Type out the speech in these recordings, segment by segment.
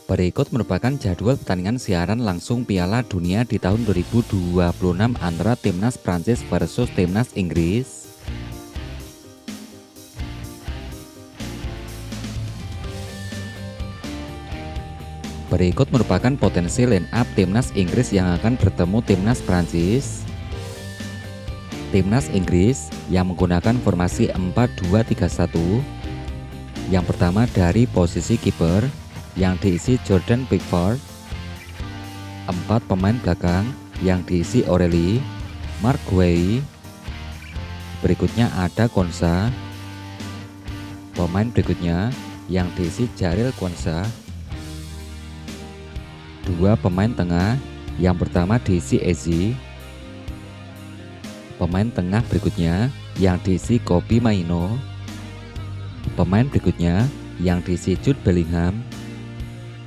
Berikut merupakan jadwal pertandingan siaran langsung Piala Dunia di tahun 2026 antara Timnas Prancis versus Timnas Inggris. Berikut merupakan potensi line up Timnas Inggris yang akan bertemu Timnas Prancis. Timnas Inggris yang menggunakan formasi 4-2-3-1. Yang pertama dari posisi kiper yang diisi Jordan Pickford. 4 pemain belakang yang diisi Aureli, Mark Guehi. Berikutnya ada Konsa. Pemain berikutnya yang diisi Jarell Quansah. 2 pemain tengah, yang pertama diisi Ezi. Pemain tengah berikutnya yang diisi Kobbie Mainoo. Pemain berikutnya yang diisi Jude Bellingham.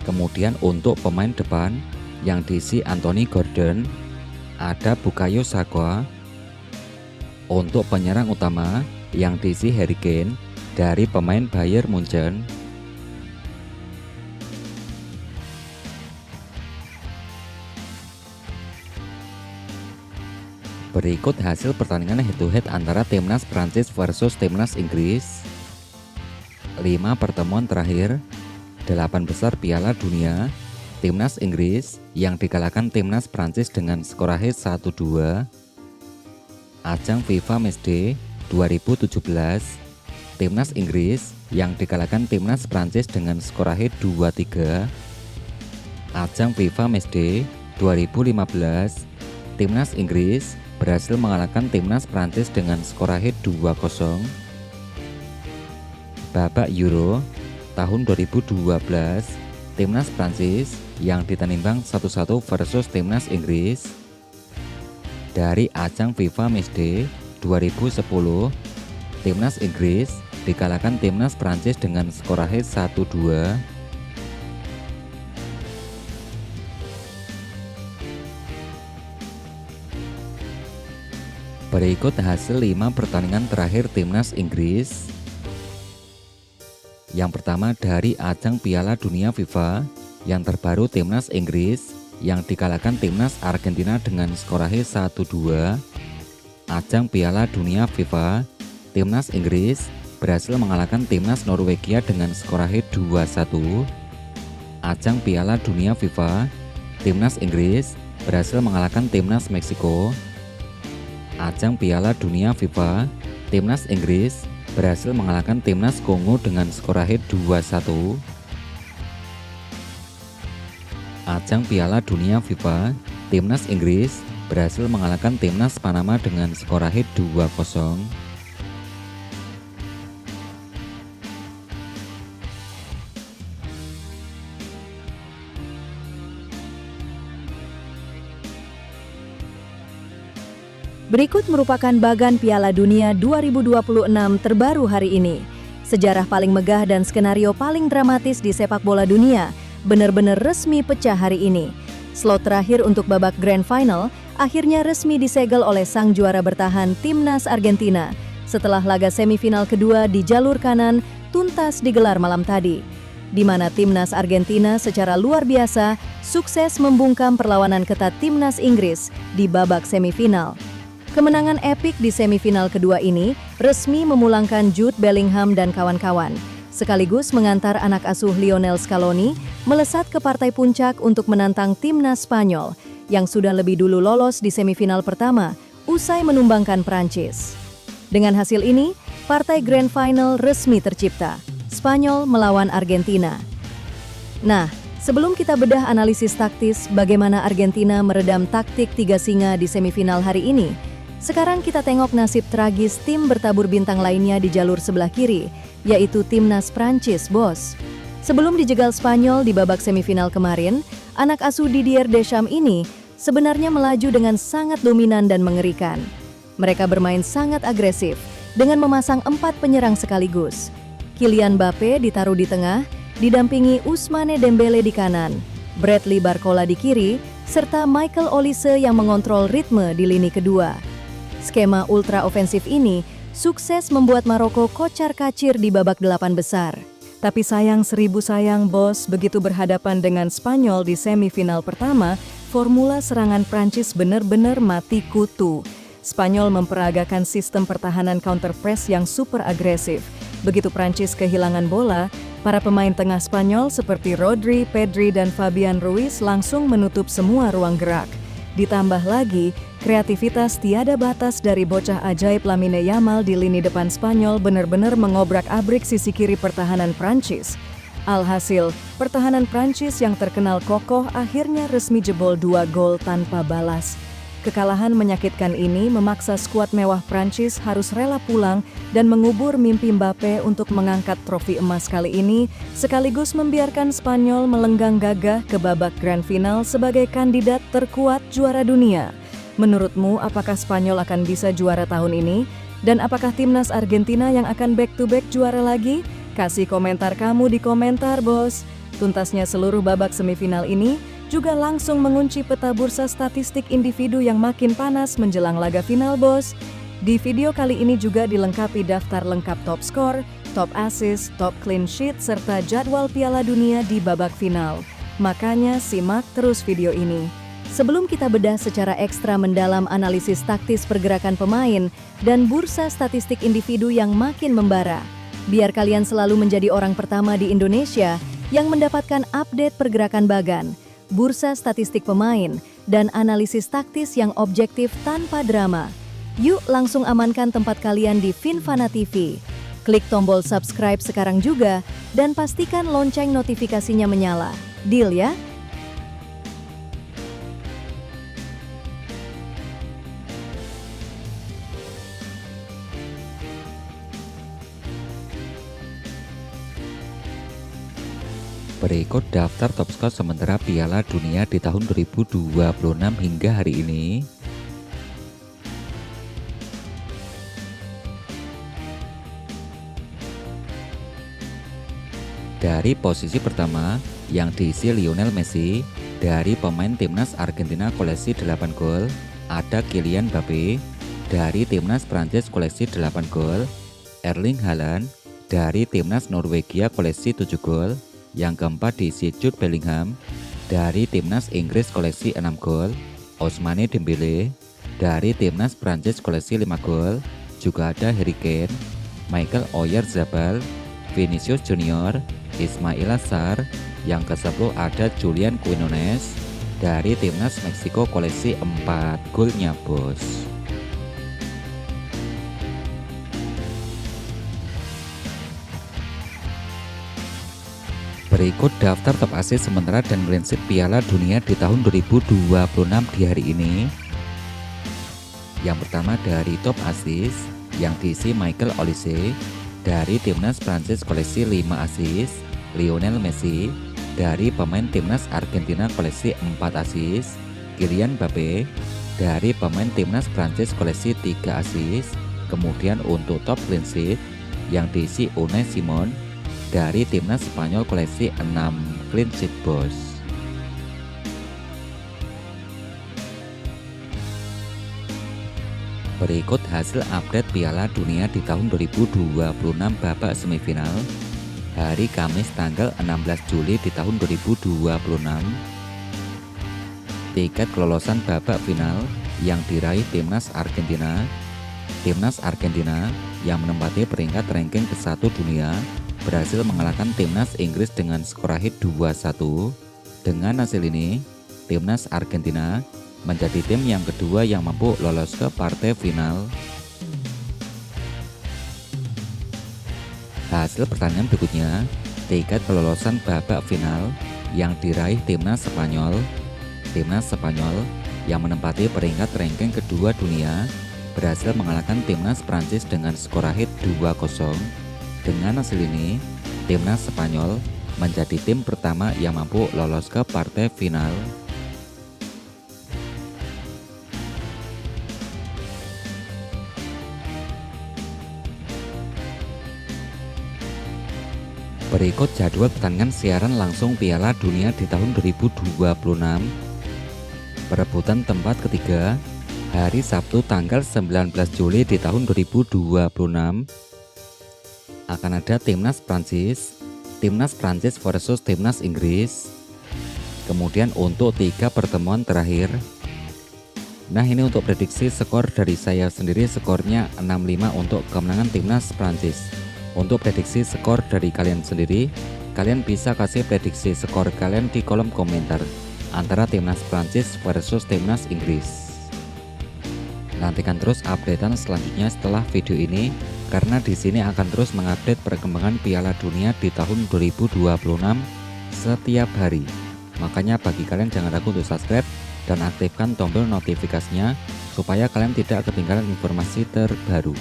Kemudian untuk pemain depan yang diisi Anthony Gordon, ada Bukayo Saka. Untuk penyerang utama yang diisi Harry Kane dari pemain Bayern Munchen. Berikut hasil pertandingan head-to-head antara Timnas Prancis versus Timnas Inggris. 5 pertemuan terakhir 8 besar Piala Dunia, Timnas Inggris yang dikalahkan Timnas Prancis dengan skor akhir 1-2. Ajang FIFA Matchday 2017, Timnas Inggris yang dikalahkan Timnas Prancis dengan skor akhir 2-3. Ajang FIFA Matchday 2015, Timnas Inggris berhasil mengalahkan Timnas Prancis dengan skor akhir 2-0. Babak Euro tahun 2012, Timnas Prancis yang ditanimbang 1-1 versus Timnas Inggris. Dari ajang FIFA Matchday 2010, Timnas Inggris dikalahkan Timnas Prancis dengan skor akhir 1-2. Berikut hasil 5 pertandingan terakhir Timnas Inggris. Yang pertama dari ajang Piala Dunia FIFA, yang terbaru Timnas Inggris yang dikalahkan Timnas Argentina dengan skor akhir 1-2. Ajang Piala Dunia FIFA, Timnas Inggris berhasil mengalahkan Timnas Norwegia dengan skor akhir 2-1. Ajang Piala Dunia FIFA, Timnas Inggris berhasil mengalahkan Timnas Meksiko. Ajang Piala Dunia FIFA, Timnas Inggris berhasil mengalahkan Timnas Kongo dengan skor akhir 2-1. Ajang Piala Dunia FIFA, Timnas Inggris berhasil mengalahkan Timnas Panama dengan skor akhir 2-0. Berikut merupakan bagan Piala Dunia 2026 terbaru hari ini. Sejarah paling megah dan skenario paling dramatis di sepak bola dunia benar-benar resmi pecah hari ini. Slot terakhir untuk babak Grand Final akhirnya resmi disegel oleh sang juara bertahan Timnas Argentina setelah laga semifinal kedua di jalur kanan tuntas digelar malam tadi, di mana Timnas Argentina secara luar biasa sukses membungkam perlawanan ketat Timnas Inggris di babak semifinal. Kemenangan epik di semifinal kedua ini resmi memulangkan Jude Bellingham dan kawan-kawan, sekaligus mengantar anak asuh Lionel Scaloni melesat ke partai puncak untuk menantang timnas Spanyol yang sudah lebih dulu lolos di semifinal pertama usai menumbangkan Prancis. Dengan hasil ini, partai Grand Final resmi tercipta, Spanyol melawan Argentina. Nah, sebelum kita bedah analisis taktis bagaimana Argentina meredam taktik tiga singa di semifinal hari ini, sekarang kita tengok nasib tragis tim bertabur bintang lainnya di jalur sebelah kiri, yaitu Timnas Prancis, bos. Sebelum dijegal Spanyol di babak semifinal kemarin, anak asuh Didier Deschamps ini sebenarnya melaju dengan sangat dominan dan mengerikan. Mereka bermain sangat agresif dengan memasang 4 penyerang sekaligus. Kylian Mbappe ditaruh di tengah, didampingi Ousmane Dembele di kanan, Bradley Barcola di kiri, serta Michael Olise yang mengontrol ritme di lini kedua. Skema ultra ofensif ini sukses membuat Maroko kocar-kacir di babak 8 besar. Tapi sayang seribu sayang bos, begitu berhadapan dengan Spanyol di semifinal pertama, formula serangan Prancis benar-benar mati kutu. Spanyol memperagakan sistem pertahanan counter press yang super agresif. Begitu Prancis kehilangan bola, para pemain tengah Spanyol seperti Rodri, Pedri, dan Fabian Ruiz langsung menutup semua ruang gerak. Ditambah lagi, kreativitas tiada batas dari bocah ajaib Lamine Yamal di lini depan Spanyol benar-benar mengobrak-abrik sisi kiri pertahanan Prancis. Alhasil, pertahanan Prancis yang terkenal kokoh akhirnya resmi jebol 2 gol tanpa balas. Kekalahan menyakitkan ini memaksa skuad mewah Prancis harus rela pulang dan mengubur mimpi Mbappe untuk mengangkat trofi emas kali ini, sekaligus membiarkan Spanyol melenggang gagah ke babak grand final sebagai kandidat terkuat juara dunia. Menurutmu, apakah Spanyol akan bisa juara tahun ini? Dan apakah timnas Argentina yang akan back-to-back juara lagi? Kasih komentar kamu di komentar, bos. Tuntasnya seluruh babak semifinal ini juga langsung mengunci peta bursa statistik individu yang makin panas menjelang laga final, bos. Di video kali ini juga dilengkapi daftar lengkap top skor, top assist, top clean sheet, serta jadwal Piala Dunia di babak final. Makanya simak terus video ini. Sebelum kita bedah secara ekstra mendalam analisis taktis pergerakan pemain dan bursa statistik individu yang makin membara, biar kalian selalu menjadi orang pertama di Indonesia yang mendapatkan update pergerakan bagan, bursa statistik pemain, dan analisis taktis yang objektif tanpa drama. Yuk langsung amankan tempat kalian di Finfana TV. Klik tombol subscribe sekarang juga dan pastikan lonceng notifikasinya menyala. Deal ya? Berikut daftar top skor sementara Piala Dunia di tahun 2026 hingga hari ini. Dari posisi pertama yang diisi Lionel Messi, dari pemain timnas Argentina koleksi 8 gol, ada Kylian Mbappe, dari timnas Prancis koleksi 8 gol, Erling Haaland, dari timnas Norwegia koleksi 7 gol. Yang keempat diisi Jude Bellingham, dari timnas Inggris koleksi 6 gol, Ousmane Dembele, dari timnas Prancis koleksi 5 gol, juga ada Harry Kane, Michael Oyarzabal, Vinicius Junior, Ismail Assar. Yang ke-10 ada Julian Quinones, dari timnas Meksiko koleksi 4 golnya, bos. Berikut daftar top assist sementara dan clean sheet Piala Dunia di tahun 2026 di hari ini. Yang pertama dari top assist yang diisi Michael Olise, dari timnas Prancis koleksi 5 assist, Lionel Messi, dari pemain timnas Argentina koleksi 4 assist, Kylian Mbappe, dari pemain timnas Prancis koleksi 3 assist. Kemudian untuk top clean sheet yang diisi Unai Simon, dari timnas Spanyol koleksi 6 clean sheet, bos. Berikut hasil update Piala Dunia di tahun 2026 babak semifinal hari Kamis tanggal 16 Juli di tahun 2026. Tiket kelolosan babak final yang diraih timnas Argentina. Timnas Argentina yang menempati peringkat ranking ke-1 dunia berhasil mengalahkan timnas Inggris dengan skor akhir 2-1. Dengan hasil ini, timnas Argentina menjadi tim yang kedua yang mampu lolos ke partai final. Hasil pertandingan berikutnya, tiket kelolosan babak final yang diraih timnas Spanyol. Timnas Spanyol yang menempati peringkat ranking kedua dunia berhasil mengalahkan timnas Prancis dengan skor akhir 2-0. Dengan hasil ini, timnas Spanyol menjadi tim pertama yang mampu lolos ke partai final. Berikut jadwal pertandingan siaran langsung Piala Dunia di tahun 2026. Perebutan tempat ketiga hari Sabtu tanggal 19 Juli di tahun 2026 akan ada timnas Prancis timnas Prancis versus timnas Inggris. Kemudian untuk 3 pertemuan terakhir. Nah, ini untuk prediksi skor dari saya sendiri, skornya 6-5 untuk kemenangan timnas Prancis. Untuk prediksi skor dari kalian sendiri, kalian bisa kasih prediksi skor kalian di kolom komentar antara timnas Prancis versus timnas Inggris. Nantikan terus updatean selanjutnya setelah video ini, karena di sini akan terus mengupdate perkembangan Piala Dunia di tahun 2026 setiap hari. Makanya bagi kalian jangan ragu untuk subscribe dan aktifkan tombol notifikasinya supaya kalian tidak ketinggalan informasi terbaru.